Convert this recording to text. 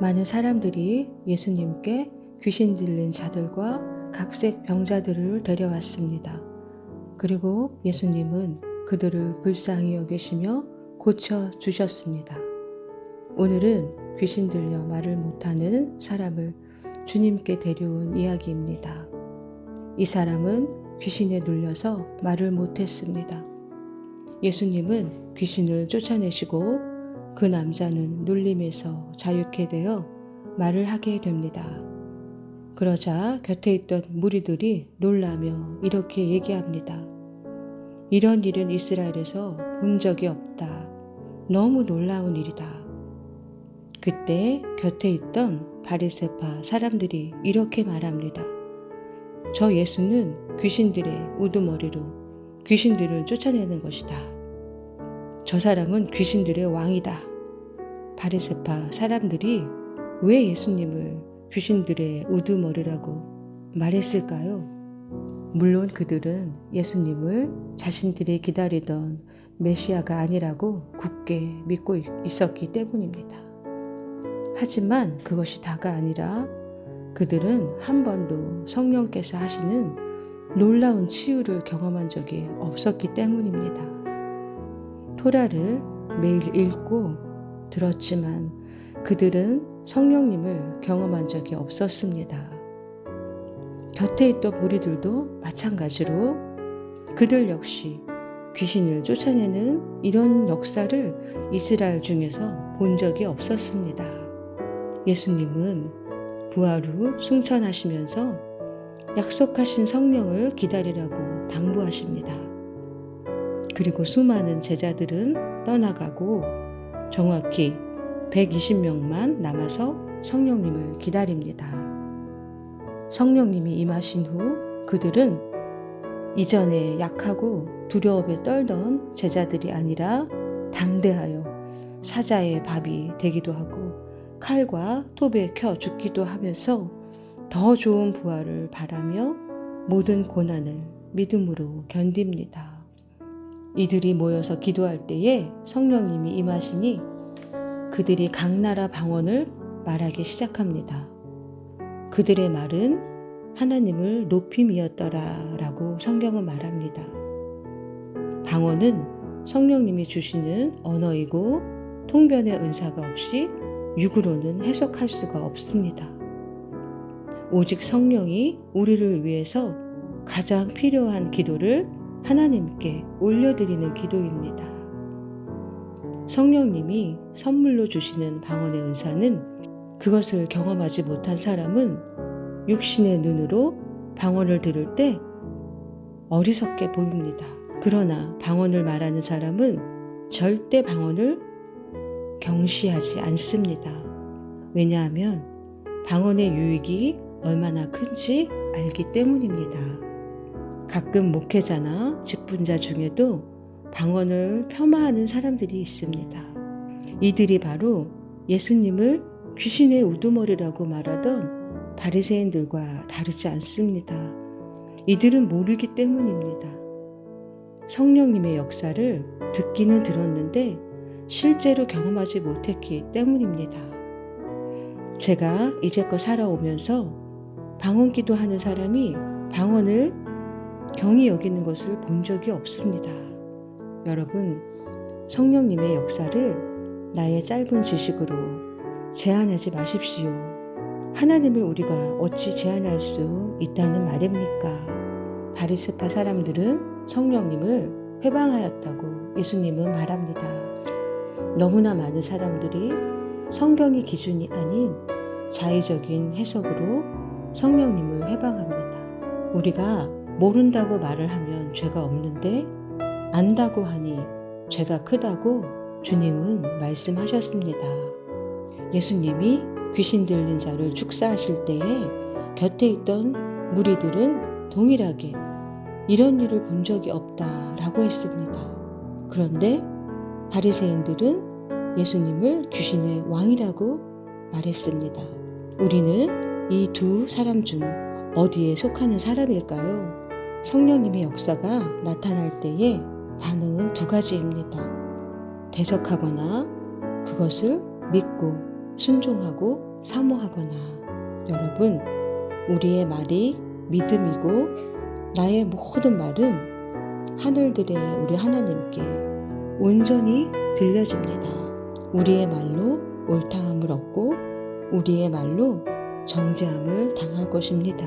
많은 사람들이 예수님께 귀신 들린 자들과 각색 병자들을 데려왔습니다. 그리고 예수님은 그들을 불쌍히 여기시며 고쳐주셨습니다. 오늘은 귀신 들려 말을 못하는 사람을 주님께 데려온 이야기입니다. 이 사람은 귀신에 눌려서 말을 못했습니다. 예수님은 귀신을 쫓아내시고 그 남자는 눌림에서 자유케 되어 말을 하게 됩니다. 그러자 곁에 있던 무리들이 놀라며 이렇게 얘기합니다. 이런 일은 이스라엘에서 본 적이 없다. 너무 놀라운 일이다. 그때 곁에 있던 바리새파 사람들이 이렇게 말합니다. 저 예수는 귀신들의 우두머리로 귀신들을 쫓아내는 것이다. 저 사람은 귀신들의 왕이다. 바리새파 사람들이 왜 예수님을 귀신들의 우두머리라고 말했을까요? 물론 그들은 예수님을 자신들이 기다리던 메시아가 아니라고 굳게 믿고 있었기 때문입니다. 하지만 그것이 다가 아니라 그들은 한 번도 성령께서 하시는 놀라운 치유를 경험한 적이 없었기 때문입니다. 토라를 매일 읽고 들었지만 그들은 성령님을 경험한 적이 없었습니다. 곁에 있던 무리들도 마찬가지로 그들 역시 귀신을 쫓아내는 이런 역사를 이스라엘 중에서 본 적이 없었습니다. 예수님은 부활 후 승천하시면서 약속하신 성령을 기다리라고 당부하십니다. 그리고 수많은 제자들은 떠나가고 정확히 120명만 남아서 성령님을 기다립니다. 성령님이 임하신 후 그들은 이전에 약하고 두려움에 떨던 제자들이 아니라 담대하여 사자의 밥이 되기도 하고 칼과 톱에 켜 죽기도 하면서 더 좋은 부활을 바라며 모든 고난을 믿음으로 견딥니다. 이들이 모여서 기도할 때에 성령님이 임하시니 그들이 각 나라 방언을 말하기 시작합니다. 그들의 말은 하나님을 높임이었더라 라고 성경은 말합니다. 방언은 성령님이 주시는 언어이고 통변의 은사가 없이 육으로는 해석할 수가 없습니다. 오직 성령이 우리를 위해서 가장 필요한 기도를 하나님께 올려드리는 기도입니다. 성령님이 선물로 주시는 방언의 은사는 그것을 경험하지 못한 사람은 육신의 눈으로 방언을 들을 때 어리석게 보입니다. 그러나 방언을 말하는 사람은 절대 방언을 경시하지 않습니다. 왜냐하면 방언의 유익이 얼마나 큰지 알기 때문입니다. 가끔 목회자나 직분자 중에도 방언을 폄하하는 사람들이 있습니다. 이들이 바로 예수님을 귀신의 우두머리라고 말하던 바리새인들과 다르지 않습니다. 이들은 모르기 때문입니다. 성령님의 역사를 듣기는 들었는데 실제로 경험하지 못했기 때문입니다. 제가 이제껏 살아오면서 방언 기도하는 사람이 방언을 경히 여기는 것을 본 적이 없습니다. 여러분, 성령님의 역사를 나의 짧은 지식으로 제한하지 마십시오. 하나님을 우리가 어찌 제한할 수 있다는 말입니까? 바리새파 사람들은 성령님을 회방하였다고 예수님은 말합니다. 너무나 많은 사람들이 성경이 기준이 아닌 자의적인 해석으로 성령님을 회방합니다. 우리가 모른다고 말을 하면 죄가 없는데 안다고 하니 죄가 크다고 주님은 말씀하셨습니다. 예수님이 귀신 들린 자를 축사하실 때에 곁에 있던 무리들은 동일하게 이런 일을 본 적이 없다라고 했습니다. 그런데 바리새인들은 예수님을 귀신의 왕이라고 말했습니다. 우리는 이 두 사람 중 어디에 속하는 사람일까요? 성령님의 역사가 나타날 때에 반응은 두 가지입니다. 대적하거나 그것을 믿고 순종하고 사모하거나 여러분, 우리의 말이 믿음이고 나의 모든 말은 하늘들의 우리 하나님께 온전히 들려집니다. 우리의 말로 옳다함을 얻고 우리의 말로 정죄함을 당할 것입니다.